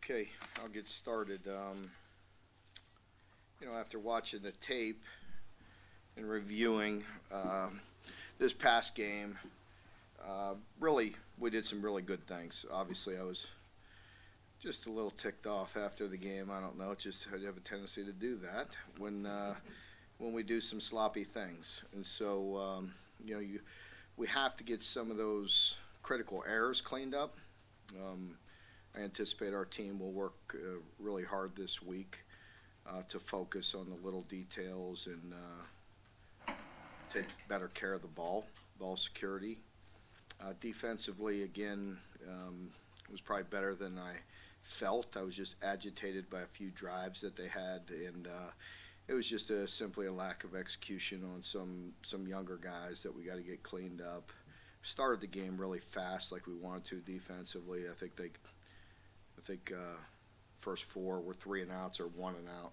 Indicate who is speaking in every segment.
Speaker 1: Okay, I'll get started. After watching the tape and reviewing this past game, really, we did some really good things. Obviously, I was just a little ticked off after the game. I don't know, just I have a tendency to do that when we do some sloppy things. And so, we have to get some of those critical errors cleaned up. I anticipate our team will work really hard this week to focus on the little details and take better care of the ball security. Defensively, again, it was probably better than I felt. I was just agitated by a few drives that they had, and it was just simply a lack of execution on some younger guys that we got to get cleaned up. Started the game really fast, like we wanted to defensively. I think first four were 3 and outs or 1 and out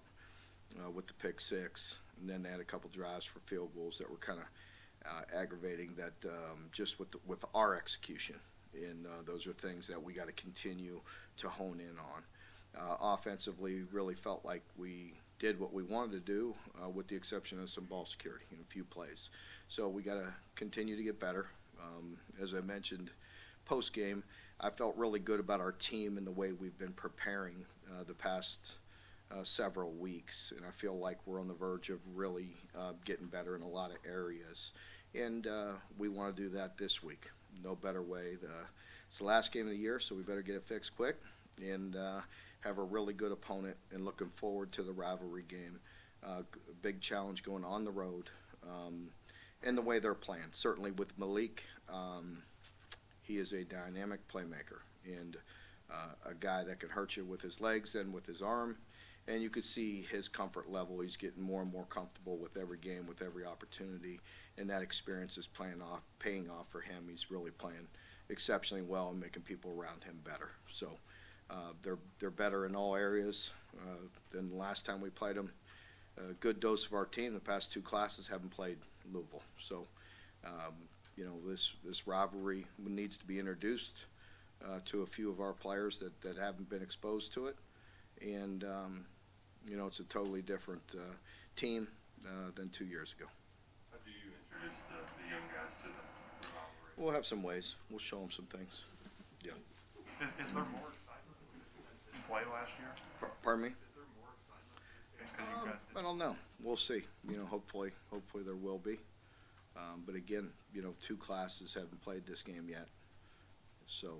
Speaker 1: with the pick six, and then they had a couple drives for field goals that were kind of aggravating. That just with our execution, and those are things that we got to continue to hone in on. Offensively, really felt like we did what we wanted to do, with the exception of some ball security in a few plays. So we got to continue to get better. As I mentioned post game, I felt really good about our team and the way we've been preparing the past several weeks, and I feel like we're on the verge of really getting better in a lot of areas, and we want to do that this week. No better way. It's the last game of the year, so we better get it fixed quick and have a really good opponent, and looking forward to the rivalry game. Big challenge going on the road, and the way they're playing. Certainly with Malik, he is a dynamic playmaker and a guy that can hurt you with his legs and with his arm. And you could see his comfort level. He's getting more and more comfortable with every game, with every opportunity, and that experience is paying off for him. He's really playing exceptionally well and making people around him better. So they're better in all areas than the last time we played them. A good dose of our team. The past 2 classes haven't played Louisville, so this rivalry needs to be introduced to a few of our players that haven't been exposed to it, and it's a totally different team than 2 years ago.
Speaker 2: How do you introduce the young guys to the rivalry?
Speaker 1: We'll have some ways. We'll show them some things. Yeah.
Speaker 2: Is there more excitement in play last year?
Speaker 1: Pardon me?
Speaker 2: Is there more excitement because you guys
Speaker 1: I don't know. We'll see. Hopefully there will be. But again, 2 classes haven't played this game yet, so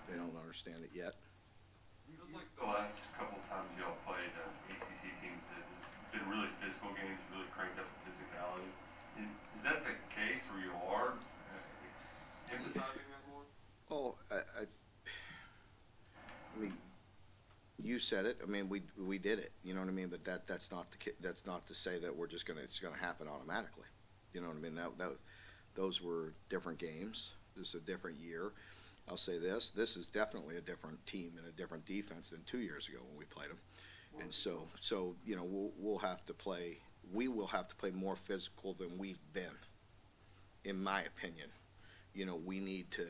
Speaker 1: they don't understand it yet.
Speaker 2: It feels like the last couple of times y'all played ACC teams that have been really physical games, really cranked up the physicality. Is that the case where you are emphasizing that more?
Speaker 1: Oh, I mean, you said it. I mean, we did it. You know what I mean? But that's not to say that it's gonna happen automatically. You know what I mean? Those were different games. This is a different year. I'll say this. This is definitely a different team and a different defense than 2 years ago when we played them. And so we'll have to play. We will have to play more physical than we've been, in my opinion. We need to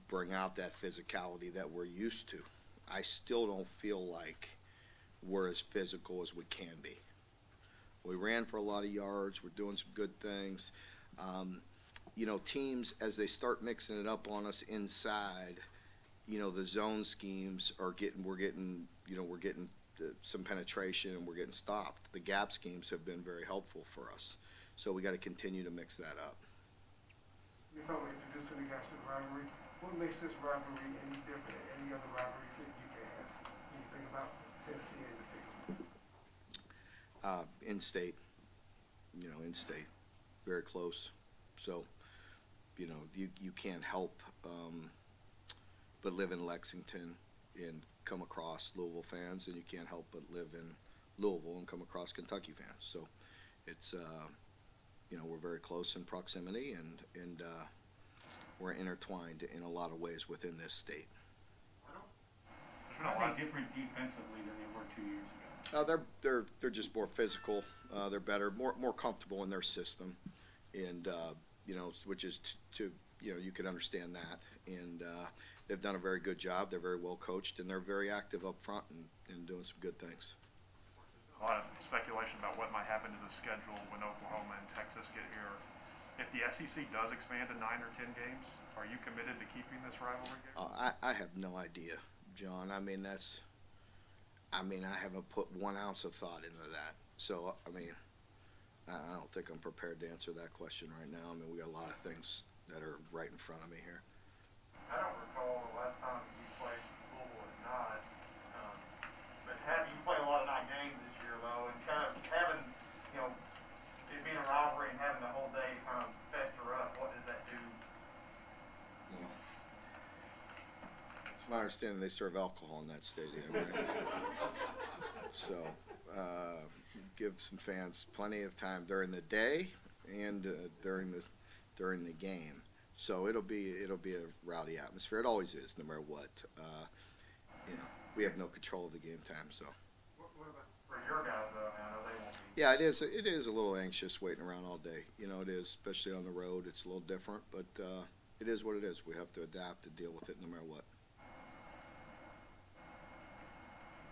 Speaker 1: bring out that physicality that we're used to. I still don't feel like we're as physical as we can be. We ran for a lot of yards. We're doing some good things. Teams, as they start mixing it up on us inside, the zone schemes we're getting some penetration, and we're getting stopped. The gap schemes have been very helpful for us. So we got to continue to mix that up.
Speaker 3: You thought we introduced the guys to the rivalry. What makes this rivalry any different than any other rivalry that you can have when you think about Tennessee in particular?
Speaker 1: In-state, in-state, very close. So, you can't help but live in Lexington and come across Louisville fans, and you can't help but live in Louisville and come across Kentucky fans. So, it's we're very close in proximity, and we're intertwined in a lot of ways within this state.
Speaker 4: Are they different defensively than they were 2 years ago?
Speaker 1: They're just more physical. They're better, more comfortable in their system, and which is to you could understand that. And they've done a very good job. They're very well coached, and they're very active up front and doing some good things.
Speaker 5: A lot of speculation about what might happen to the schedule when Oklahoma and Texas get here. If the SEC does expand to 9 or 10 games, are you committed to keeping this rivalry game?
Speaker 1: I have no idea, John. I mean, I haven't put 1 ounce of thought into that. So, I mean, I don't think I'm prepared to answer that question right now. I mean, we got a lot of things that are right in front of me here.
Speaker 6: I don't recall the last time you played Louisville or not, but you played a lot of night games this year, though, and kind of having, it being a rivalry and having the whole day kind of fester up, what does that do?
Speaker 1: Well, it's my understanding they serve alcohol in that stadium, right? So, give some fans plenty of time during the day and during the game. So it'll be a rowdy atmosphere. It always is, no matter what. We have no control of the game time, so.
Speaker 6: What about for your guys, though? I know they won't be.
Speaker 1: Yeah, it is. It is a little anxious waiting around all day. It is, especially on the road. It's a little different, but it is what it is. We have to adapt and deal with it no matter what.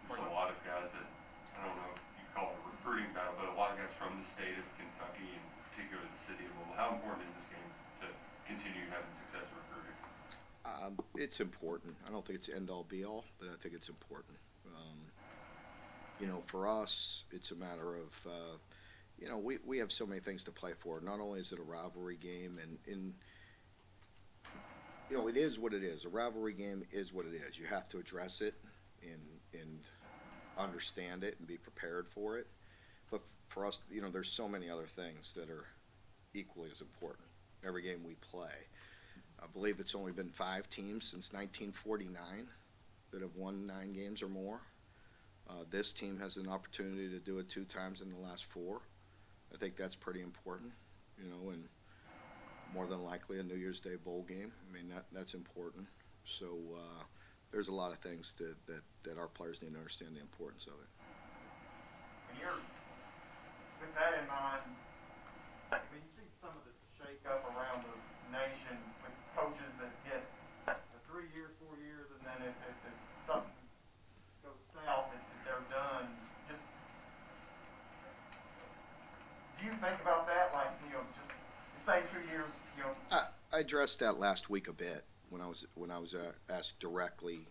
Speaker 2: There's a lot of guys that, I don't know if you call it a recruiting battle, but a lot of guys from the state of Kentucky, and particularly the city of Louisville. How important is this game to continue having success recruiting?
Speaker 1: It's important. I don't think it's end-all, be-all, but I think it's important. For us, it's a matter of, we have so many things to play for. Not only is it a rivalry game, and it is what it is. A rivalry game is what it is. You have to address it and understand it and be prepared for it. But for us, there's so many other things that are equally as important every game we play. I believe it's only been 5 teams since 1949 that have won 9 games or more. This team has an opportunity to do it 2 times in the last 4. I think that's pretty important, and more than likely a New Year's Day bowl game. I mean, that's important. So there's a lot of things that our players need to understand the importance of it.
Speaker 6: When you're with that in mind, when you see some of the shake-up around the nation with coaches that get 3 years, 4 years, and then if something goes south, if they're done, just do you think about that? Like, just say 2 years,
Speaker 1: I addressed that last week a bit when I was asked directly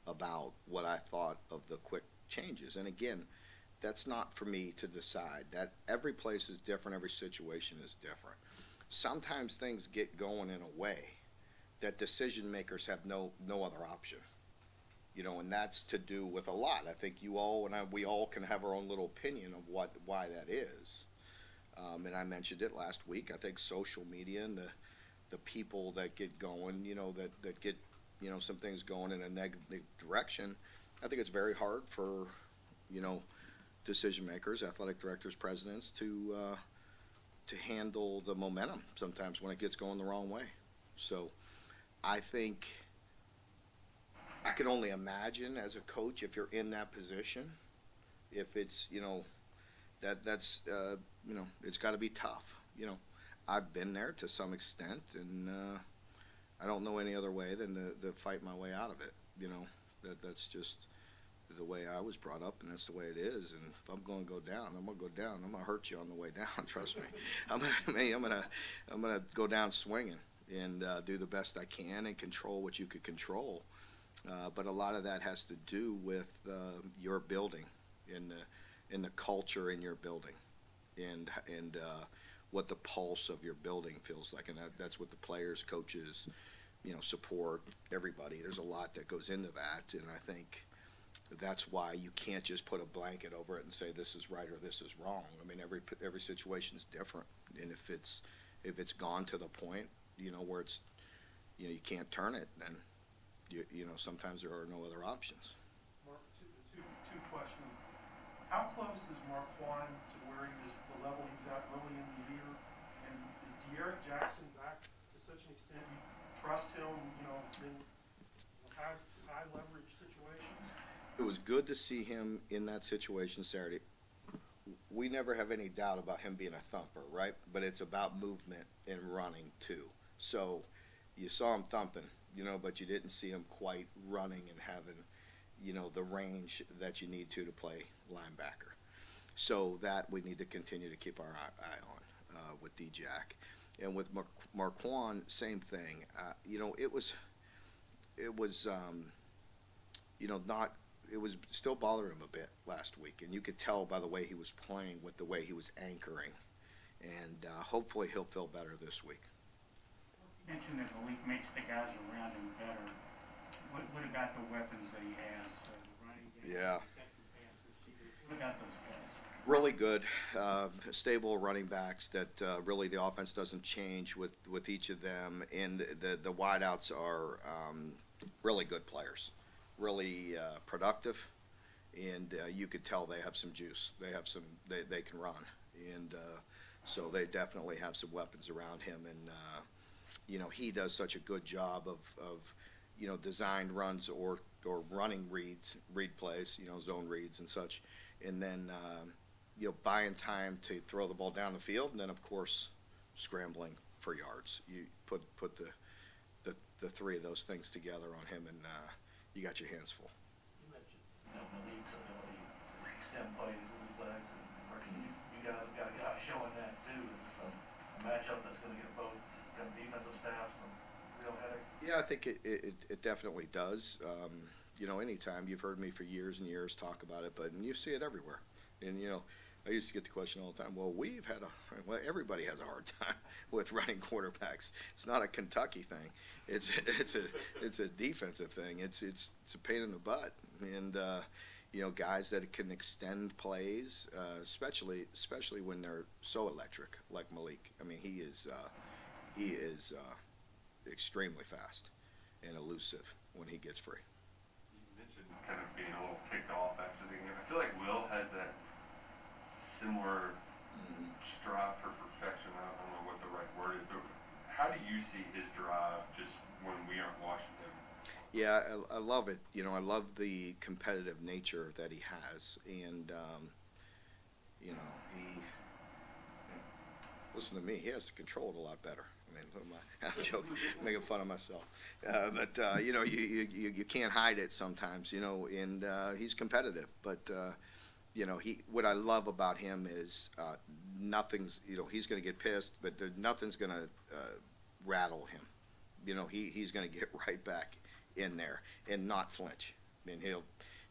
Speaker 1: about what I thought of the quick changes. And again, that's not for me to decide. That every place is different, every situation is different. Sometimes things get going in a way that decision makers have no other option. And that's to do with a lot. I think you all and we all can have our own little opinion of why that is. And I mentioned it last week. I think social media and the people that get going, that get, some things going in a negative direction. I think it's very hard for, decision makers, athletic directors, presidents to handle the momentum sometimes when it gets going the wrong way. So I think I can only imagine as a coach, if you're in that position, if it's, that's it's got to be tough. I've been there to some extent, and I don't know any other way than to fight my way out of it. That's just the way I was brought up, and that's the way it is. And if I'm going to go down, I'm going to go down. I'm going to hurt you on the way down. Trust me. I'm gonna go down swinging and do the best I can and control what you could control. But a lot of that has to do with your building and the culture in your building, and what the pulse of your building feels like, and that's what the players, coaches, support, everybody. There's a lot that goes into that, and I think that's why you can't just put a blanket over it and say this is right or this is wrong. I mean, every situation is different, and if it's gone to the point, where it's, you can't turn it, then sometimes there are no other options.
Speaker 5: Mark, two questions. How close is Marquand to where he was, the level he's at early in the year? And is De'Aaron Jackson back to such an extent you trust him, in high leverage situations?
Speaker 1: It was good to see him in that situation Saturday. We never have any doubt about him being a thumper, right? But it's about movement and running too. So you saw him thumping, but you didn't see him quite running and having, the range that you need to play linebacker. So that we need to continue to keep our eye on with D-Jack. And with Marquand, same thing. It was not. It was still bothering him a bit last week, and you could tell by the way he was playing with the way he was anchoring. And hopefully he'll feel better this week.
Speaker 4: You mentioned that Malik makes the guys around him better. What about the weapons that he has? Running game,
Speaker 1: Yeah.
Speaker 4: defensive pass receivers. What about those guys?
Speaker 1: Really good, stable running backs that really the offense doesn't change with each of them. And the wideouts are really good players, really productive, and you could tell they have some juice. They have some. They can run, and so they definitely have some weapons around him. And he does such a good job of designed runs or running read plays, zone reads and such, and then buying time to throw the ball down the field, and then of course scrambling for yards. You put the three of those things together on him, and you got your hands full.
Speaker 7: You mentioned, Malik's ability to extend plays with his legs, and you guys have got a guy showing that too. Is this a matchup that's going to get both kind of defensive staff some real headache?
Speaker 1: Yeah, I think it definitely does. Anytime, you've heard me for years and years talk about it, and you see it everywhere. And I used to get the question all the time. Well, everybody has a hard time with running quarterbacks. It's not a Kentucky thing. It's a defensive thing. It's a pain in the butt. And guys that can extend plays, especially when they're so electric, like Malik. I mean, he is extremely fast and elusive when he gets free.
Speaker 2: You mentioned kind of being a little ticked off after the game. I feel like Will has that similar strive for perfection. I don't know what the right word is, but how do you see his drive just when we aren't watching him?
Speaker 1: Yeah, I love it. I love the competitive nature that he has, and he. Listen to me. He has to control it a lot better. I mean, I'm joking, making fun of myself, but you can't hide it sometimes. And he's competitive, but. What I love about him is nothing's, he's going to get pissed, but nothing's going to rattle him. He's going to get right back in there and not flinch. I mean,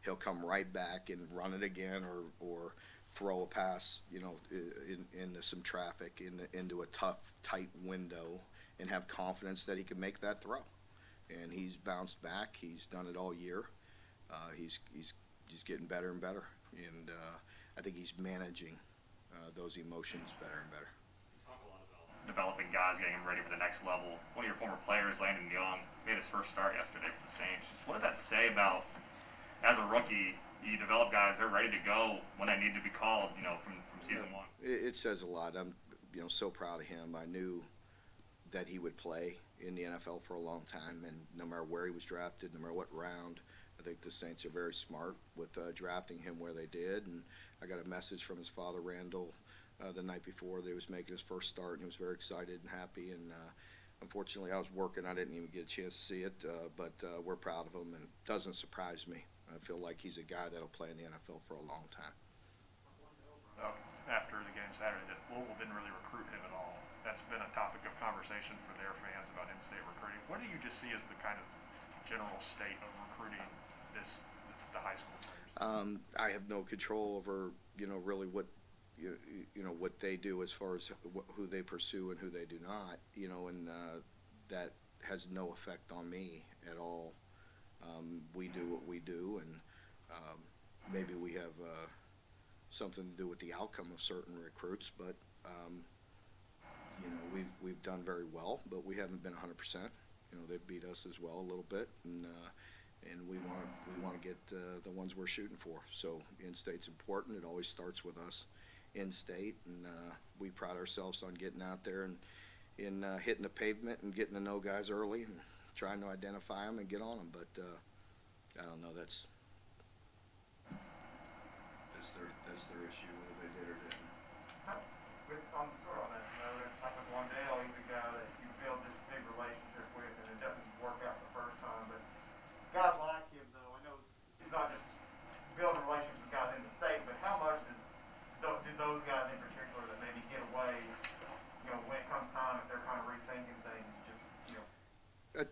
Speaker 1: he'll come right back and run it again or throw a pass, into some traffic, into a tough, tight window, and have confidence that he can make that throw. And he's bounced back. He's done it all year. He's getting better and better. And I think he's managing those emotions better and better.
Speaker 8: You talk a lot about developing guys, getting them ready for the next level. One of your former players, Landon Young, made his first start yesterday for the Saints. Just what does that say about, as a rookie, you develop guys, they're ready to go when they need to be called, from season one?
Speaker 1: It says a lot. I'm so proud of him. I knew that he would play in the NFL for a long time, and no matter where he was drafted, no matter what round, I think the Saints are very smart with drafting him where they did. And I got a message from his father, Randall, the night before that he was making his first start, and he was very excited and happy. And unfortunately, I was working. I didn't even get a chance to see it, but we're proud of him, and it doesn't surprise me. I feel like he's a guy that'll play in the NFL for a long time.
Speaker 8: After the game Saturday, that Louisville didn't really recruit him at all. That's been a topic of conversation for their fans about in-state recruiting. What do you just see as the kind of general state of recruiting the high school players?
Speaker 1: I have no control over really what what they do as far as who they pursue and who they do not. And that has no effect on me at all. We do what we do, and maybe we have something to do with the outcome of certain recruits, but we've done very well, but we haven't been 100%. They've beat us as well a little bit, and we want to get the ones we're shooting for. So in-state's important. It always starts with us in-state, and we pride ourselves on getting out there and hitting the pavement and getting to know guys early and trying to identify them and get on them. But I don't know. That's their issue whether they did or didn't.
Speaker 6: On that note, like with Wandale, he's a guy that you build this big relationship with, and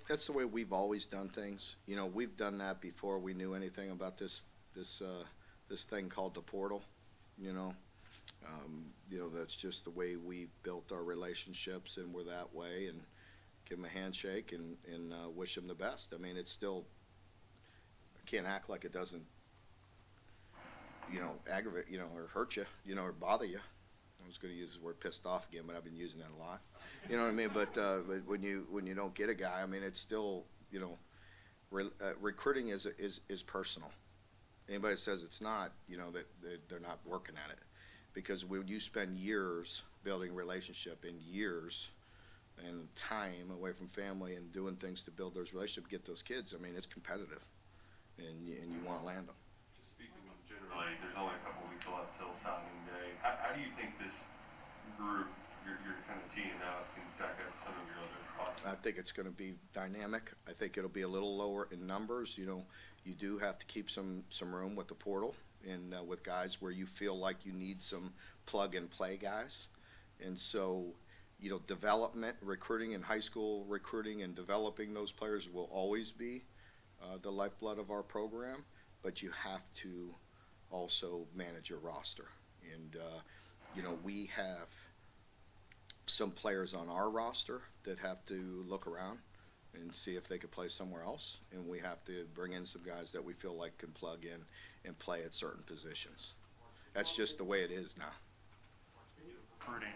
Speaker 1: That's the way we've always done things. You know, we've done that before we knew anything about this thing called the portal. You know, that's just the way we built our relationships, and we're that way. And give them a handshake and wish them the best. I mean, it's still, I can't act like it doesn't, aggravate, or hurt you, or bother you. I was going to use the word pissed off again, but I've been using that a lot. You know what I mean? But when you don't get a guy, I mean, it's still, recruiting is personal. Anybody that says it's not, that they're not working at it, because when you spend years building relationship and years and time away from family and doing things to build those relationships, get those kids, I mean, it's competitive, and you want to land them.
Speaker 2: Just speaking of generally, there's only a couple weeks left till signing day. How do you think this group you're kind of teeing up can stack up some of your other prospects?
Speaker 1: I think it's going to be dynamic. I think it'll be a little lower in numbers. You do have to keep some room with the portal and with guys where you feel like you need some plug and play guys. And so, development, recruiting in high school, recruiting and developing those players will always be the lifeblood of our program, but you have to also manage your roster. And, we have some players on our roster that have to look around and see if they could play somewhere else, and we have to bring in some guys that we feel like can plug in and play at certain positions. That's just the way it is now.
Speaker 8: Recruiting.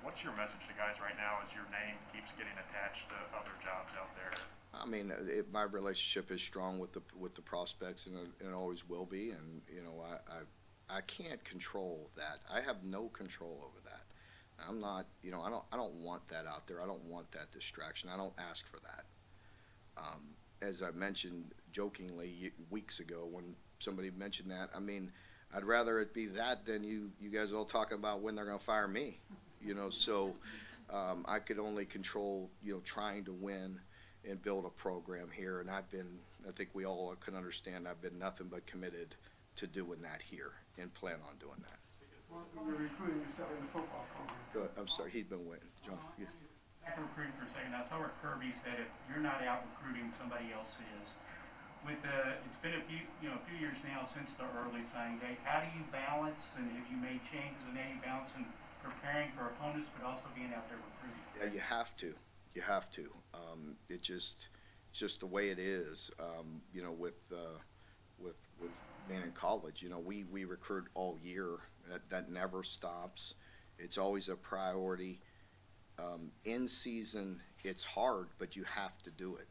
Speaker 8: What's your message to guys right now as your name keeps getting attached to other jobs out there?
Speaker 1: I mean, my relationship is strong with the prospects, and it always will be. And I can't control that. I have no control over that. I'm not, I don't want that out there. I don't want that distraction. I don't ask for that. As I mentioned jokingly weeks ago when somebody mentioned that, I mean, I'd rather it be that than you guys all talking about when they're going to fire me. So I could only control, trying to win and build a program here. And I think we all can understand, I've been nothing but committed to doing that here and plan on doing that.
Speaker 3: Well, you're recruiting yourself in the football program.
Speaker 1: Good. I'm sorry, he'd been waiting. John. Yeah.
Speaker 4: Back to recruiting for a second. I saw where Kirby said if you're not out recruiting, somebody else is. It's been a few years now since the early signing day. How do you balance, and have you made changes in any balance in preparing for opponents, but also being out there recruiting?
Speaker 1: Yeah, you have to. You have to. It's just the way it is. With being in college, we recruit all year. That never stops. It's always a priority. In season, it's hard, but you have to do it.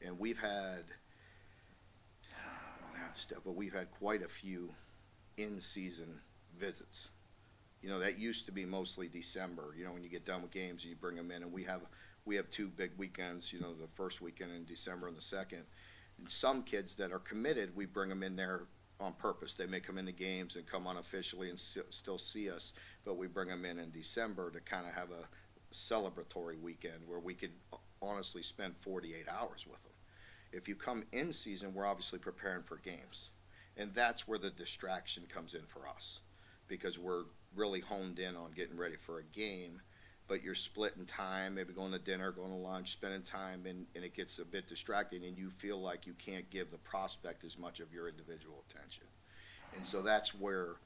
Speaker 1: And we've had quite a few in-season visits. That used to be mostly December. When you get done with games and you bring them in, and we have two big weekends. The first weekend in December and the second. And some kids that are committed, we bring them in there on purpose. They may come into games and come unofficially and still see us, but we bring them in December to kind of have a celebratory weekend where we could honestly spend 48 hours with them. If you come in season, we're obviously preparing for games, and that's where the distraction comes in for us, because we're really honed in on getting ready for a game, but you're splitting time, maybe going to dinner, going to lunch, spending time, and it gets a bit distracting, and you feel like you can't give the prospect as much of your individual attention. And so that's where,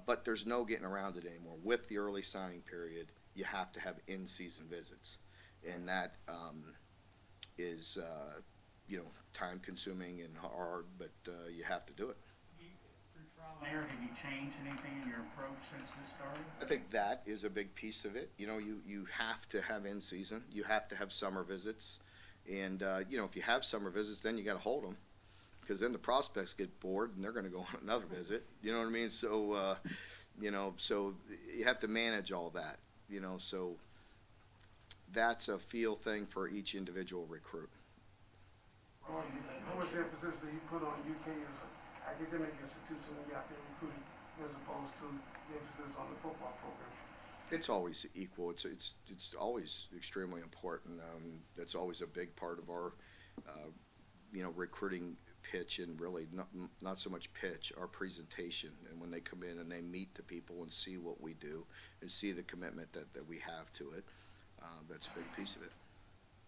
Speaker 1: but there's no getting around it anymore. With the early signing period, you have to have in-season visits, and that is, time-consuming and hard, but you have to do it.
Speaker 4: Through trial and error, have you changed anything in your approach since this started?
Speaker 1: I think that is a big piece of it. You have to have in-season. You have to have summer visits. And, if you have summer visits, then you got to hold them, because then the prospects get bored and they're going to go on another visit. You know what I mean? So, so you have to manage all that, so that's a feel thing for each individual recruit.
Speaker 3: How much emphasis do you put on UK as an academic institution when you're out there recruiting, as opposed to the emphasis on the football program?
Speaker 1: It's always equal. It's always extremely important. That's always a big part of our, recruiting pitch, and really not so much pitch, our presentation. And when they come in and they meet the people and see what we do and see the commitment that we have to it, that's a big piece of it.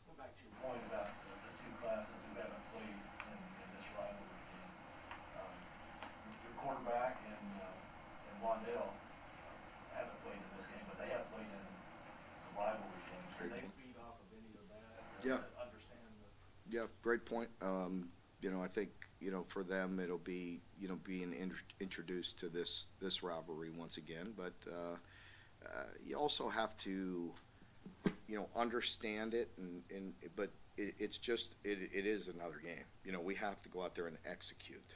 Speaker 7: Go back to your point about the
Speaker 1: Yeah, great point. I think, for them, it'll be, being introduced to this rivalry once again. But you also have to, understand it, but it is another game. We have to go out there and execute.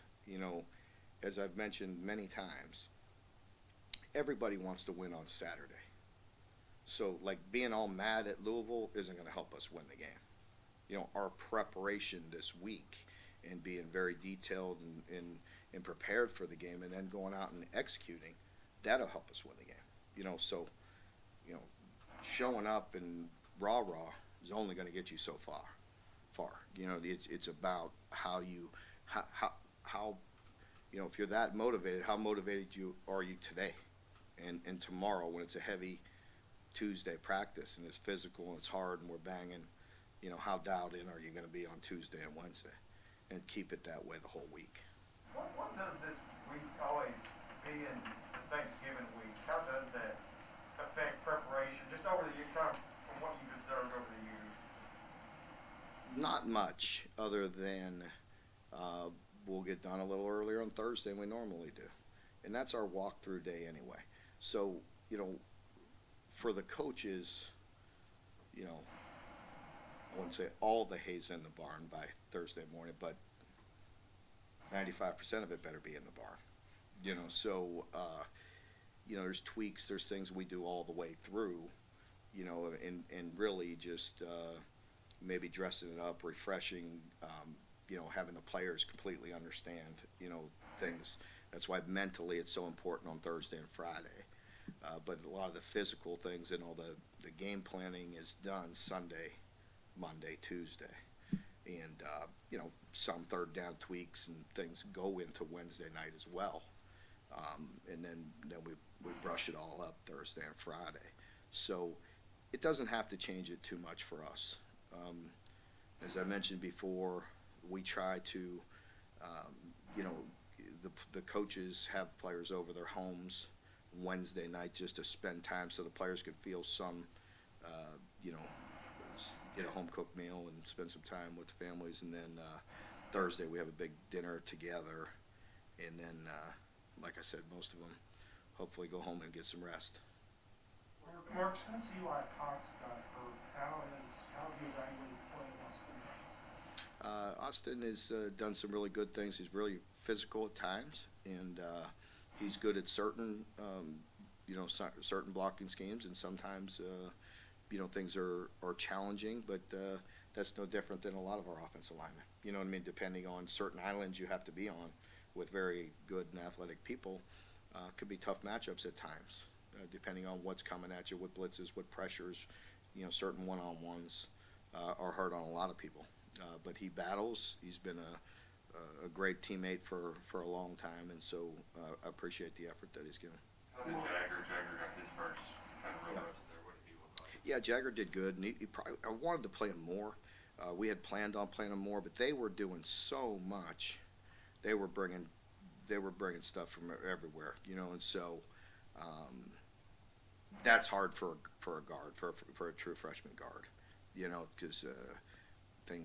Speaker 1: As I've mentioned many times, everybody wants to win on Saturday. So, like, being all mad at Louisville isn't going to help us win the game. Our preparation this week and being very detailed and prepared for the game, and then going out and executing, that'll help us win the game. So, showing up and rah is only going to get you so far. It's about how if you're that motivated, how motivated are you today and tomorrow when it's a heavy Tuesday practice and it's physical and it's hard and we're banging. How dialed in are you going to be on Tuesday and Wednesday, and keep it that way the whole week?
Speaker 6: What does this week always be in Thanksgiving week? How does that affect preparation, just over the years, kind of from what you've observed over the years?
Speaker 1: Not much, other than we'll get done a little earlier on Thursday than we normally do, and that's our walkthrough day anyway. So, for the coaches, I wouldn't say all the hay's in the barn by Thursday morning, but 95% of it better be in the barn. So there's tweaks, there's things we do all the way through, and really just maybe dressing it up, refreshing, having the players completely understand, things. That's why mentally it's so important on Thursday and Friday. But a lot of the physical things and all the game planning is done Sunday, Monday, Tuesday. And, some third down tweaks and things go into Wednesday night as well. And then we brush it all up Thursday and Friday. So it doesn't have to change it too much for us. As I mentioned before, we try to, the coaches have players over their homes Wednesday night just to spend time so the players can feel some, get a home cooked meal and spend some time with the families. And then Thursday we have a big dinner together. And then, like I said, most of them hopefully go home and get some rest.
Speaker 5: Mark, since Eli Cox got hurt, how have you evaluated playing Austin?
Speaker 1: Austin has done some really good things. He's really physical at times, and he's good at certain, certain blocking schemes, and sometimes, things are challenging, but that's no different than a lot of our offensive linemen. You know what I mean? Depending on certain islands you have to be on with very good and athletic people, could be tough matchups at times, depending on what's coming at you, what blitzes, what pressures. Certain one-on-ones are hard on a lot of people. But he battles. He's been a great teammate for a long time, and so I appreciate the effort that he's given.
Speaker 2: How did Jagger got his first kind of real reps there? What did he look like?
Speaker 1: Yeah, Jagger did good, and he probably, I wanted to play him more. We had planned on playing him more, but they were doing so much. They were bringing stuff from everywhere, and so that's hard for a guard, for a true freshman guard, because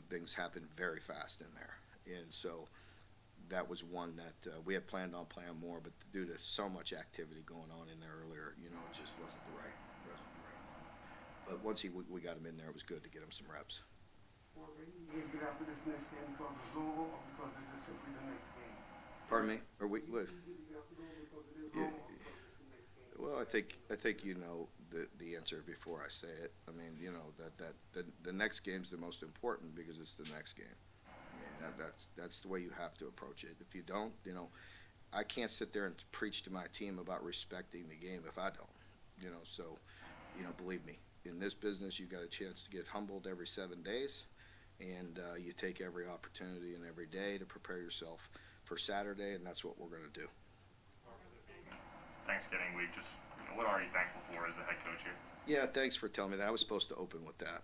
Speaker 1: things happen very fast in there, and so that was one that we had planned on playing more, but due to so much activity going on in there earlier, it just wasn't the right moment. But once we got him in there, it was good to get him some reps.
Speaker 3: Well, you get after this next game because of Louisville, or because this is simply the next game?
Speaker 1: Pardon me? Or we?
Speaker 3: You get after Louisville because it is
Speaker 1: Yeah.
Speaker 3: Louisville, or because it's the next game?
Speaker 1: Well, I think the answer before I say it. I mean, that the next game's the most important because it's the next game. And that's the way you have to approach it. If you don't, I can't sit there and preach to my team about respecting the game if I don't. So, believe me, in this business, you got a chance to get humbled every 7 days, and you take every opportunity and every day to prepare yourself for Saturday, and that's what we're going to do.
Speaker 8: Thanksgiving week, just what are you thankful for as the head coach here?
Speaker 1: Yeah, thanks for telling me that. I was supposed to open with that.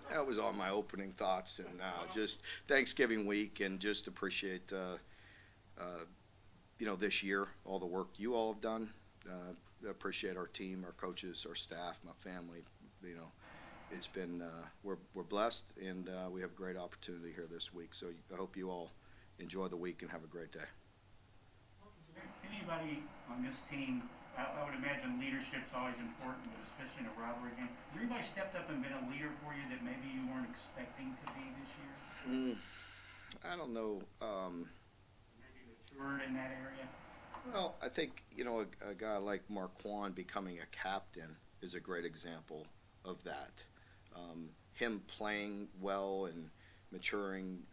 Speaker 1: That was all my opening thoughts, and just Thanksgiving week, and just appreciate, this year, all the work you all have done. Appreciate our team, our coaches, our staff, my family, it's been we're blessed, and we have a great opportunity here this week. So I hope you all enjoy the week and have a great day.
Speaker 4: Is there anybody on this team, I would imagine leadership's always important, but especially in a rivalry game. Has anybody stepped up and been a leader for you that maybe you weren't expecting to be this year?
Speaker 1: I don't know.
Speaker 4: Maybe matured in that area?
Speaker 1: Well, I think a guy like Marquand becoming a captain is a great example of that. Him playing well and maturing,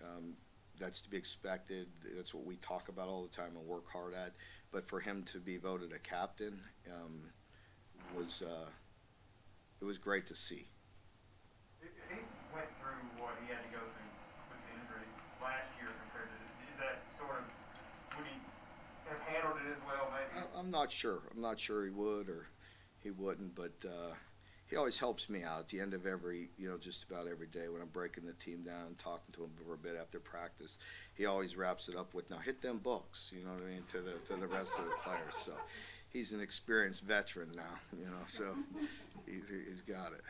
Speaker 1: that's to be expected. That's what we talk about all the time and work hard at. But for him to be voted a captain was it was great to see.
Speaker 6: He went through what he had to go through with the injury last year compared to, is that sort of, would he have handled it as well maybe?
Speaker 1: I'm not sure. I'm not sure he would or he wouldn't, but he always helps me out at the end of every, just about every day when I'm breaking the team down, talking to him for a bit after practice. He always wraps it up with, "Now hit them books," you know what I mean, to the rest of the players. So he's an experienced veteran now, so he's got it.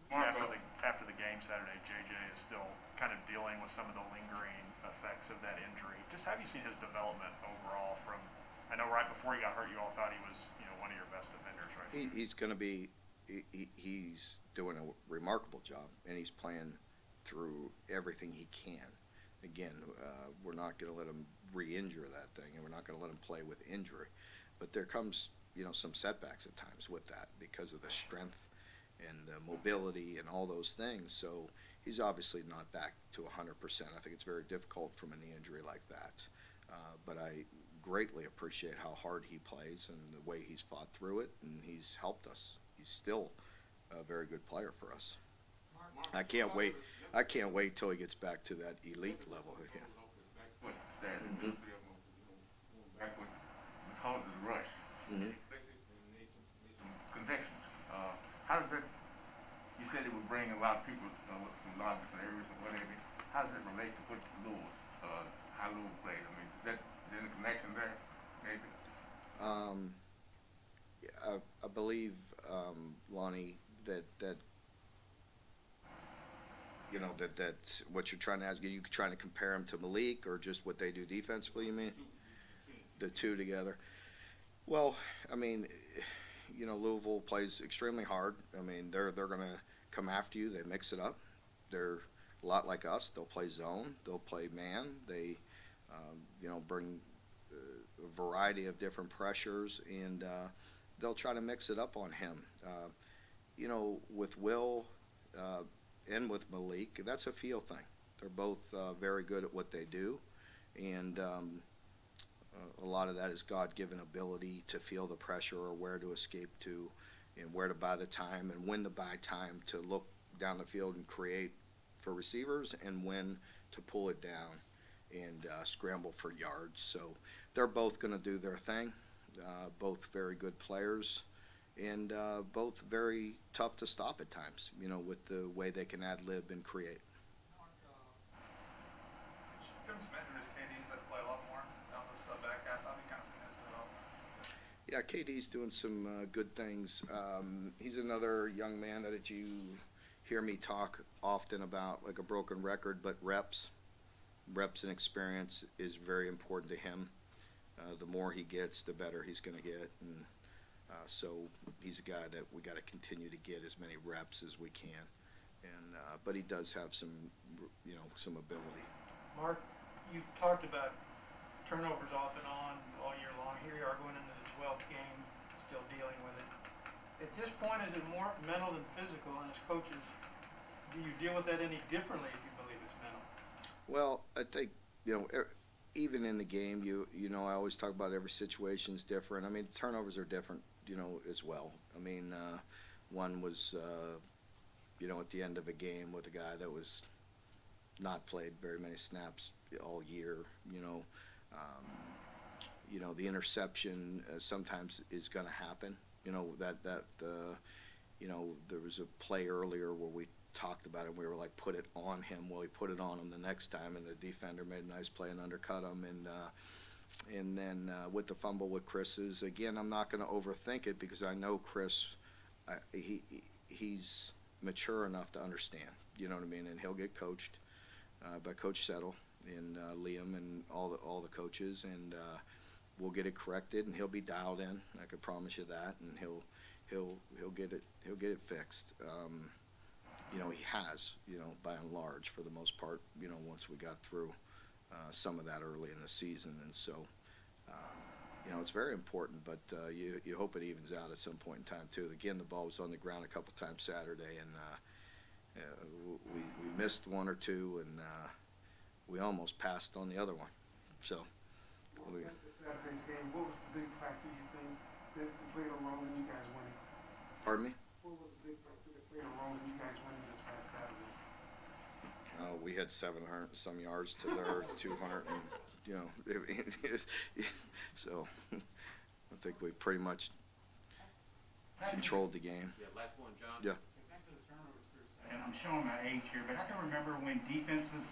Speaker 9: After the game Saturday, JJ is still kind of dealing with some of the lingering effects of that injury. Just how have you seen his development overall from, I know right before he got hurt, you all thought he was, one of your best defenders, right?
Speaker 1: He's going to be, he's doing a remarkable job, and he's playing through everything he can. Again, we're not going to let him re-injure that thing, and we're not going to let him play with injury. But there comes, some setbacks at times with that because of the strength and mobility and all those things. So he's obviously not back to 100%. I think it's very difficult from a knee injury like that. But I greatly appreciate how hard he plays and the way he's fought through it, and he's helped us. He's still a very good player for us. I can't wait till he gets back to that elite level again.
Speaker 10: Back with because of the rush.
Speaker 1: Mm-hmm.
Speaker 10: Need some connections. How does that? You said it would bring a lot of people from a lot of different areas and whatever. How does it relate to what Louisville, how Louisville plays? I mean, is there a connection there? Maybe.
Speaker 1: Yeah, I believe, Lonnie, that that's what you're trying to ask. Are you trying to compare them to Malik or just what they do defensively? You mean the two together? Well, I mean, Louisville plays extremely hard. I mean, they're going to come after you. They mix it up. They're a lot like us. They'll play zone. They'll play man. They, bring a variety of different pressures, and they'll try to mix it up on him. With Will and with Malik, that's a feel thing. They're both very good at what they do, and a lot of that is God-given ability to feel the pressure or where to escape to and where to buy the time and when to buy time to look down the field and create for receivers and when to pull it down and scramble for yards. So they're both going to do their thing, both very good players and both very tough to stop at times, with the way they can ad-lib and create. Yeah, KD's doing some good things. He's another young man that you hear me talk often about, like a broken record, but reps and experience is very important to him. The more he gets, the better he's going to get, and so he's a guy that we got to continue to get as many reps as we can. And but he does have some ability.
Speaker 5: Mark, you've talked about turnovers off and on all year long. Here you are going into the 12th game, still dealing with it. At this point, is it more mental than physical? And as coaches, do you deal with that any differently if you believe it's mental?
Speaker 1: Well, I think, even in the game, I always talk about every situation is different. I mean, turnovers are different, as well. I mean, one was, at the end of a game with a guy that was not played very many snaps all year, the interception sometimes is going to happen. There was a play earlier where we talked about it. We were like, put it on him. Well, he put it on him the next time, and the defender made a nice play and undercut him. And then with the fumble with Chris's, again, I'm not going to overthink it because I know Chris. He's mature enough to understand. You know what I mean? And he'll get coached by Coach Settle and Liam and all the coaches, and we'll get it corrected, and he'll be dialed in. I can promise you that, and he'll get it fixed. You know, he has, you know, by and large, for the most part, you know, once we got through some of that early in the season. And so, you know, it's very important, but you hope it evens out at some point in time, too. Again, the ball was on the ground a couple times Saturday, and we missed one or two, and we almost passed on the other one. So,
Speaker 3: Well, after Saturday's game, what was the big factor you think that played a role in you guys winning?
Speaker 1: pardon me?
Speaker 3: What was the big factor that played a role in you guys winning this past Saturday?
Speaker 1: We had 700 and some yards to their 200, and you know, so I think we pretty much controlled the game.
Speaker 11: Yeah, last one, John.
Speaker 1: Yeah.
Speaker 4: Back to the turnovers for a second. I'm showing my age here, but I can remember when defenses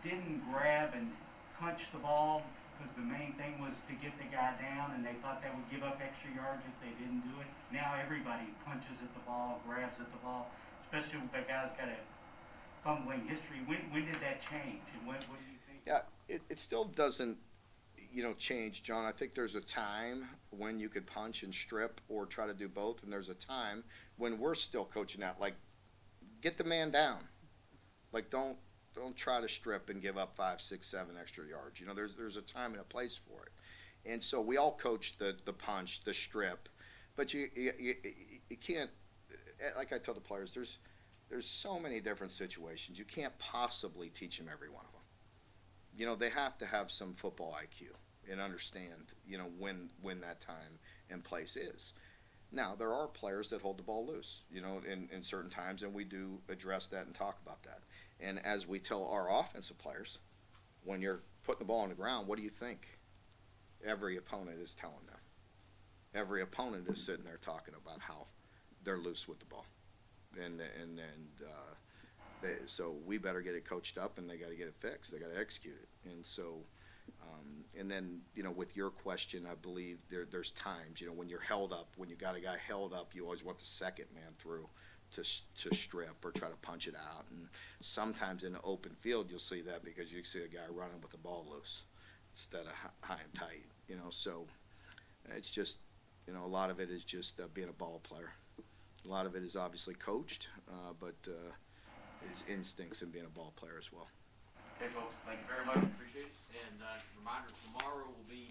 Speaker 4: didn't grab and punch the ball because the main thing was to get the guy down, and they thought that would give up extra yards if they didn't do it. Now everybody punches at the ball, grabs at the ball, especially if a guy's got a fumbling history. When did that change, and what do you think?
Speaker 1: Yeah, it still doesn't, you know, change, John. I think there's a time when you could punch and strip or try to do both, and there's a time when we're still coaching that, like, get the man down. Like, don't try to strip and give up 5, 6, 7 extra yards. You know, there's a time and a place for it. And so we all coach the punch, the strip, but you can't, like I tell the players, there's so many different situations. You can't possibly teach them every one of them. You know, they have to have some football IQ and understand, you know, when that time and place is. Now, there are players that hold the ball loose, you know, in certain times, and we do address that and talk about that. And as we tell our offensive players, when you're putting the ball on the ground, what do you think every opponent is telling them? Every opponent is sitting there talking about how they're loose with the ball. So we better get it coached up, and they got to get it fixed. They got to execute it. And so, and then, you know, with your question, I believe there's times, you know, when you're held up, when you got a guy held up, you always want the second man through to strip or try to punch it out. And sometimes in the open field, you'll see that because you see a guy running with the ball loose instead of high and tight, you know. So it's just, you know, a lot of it is just being a ball player. A lot of it is obviously coached, but it's instincts in being a ball player as well.
Speaker 11: Okay, folks, thank you very much. Appreciate it. And reminder, tomorrow will be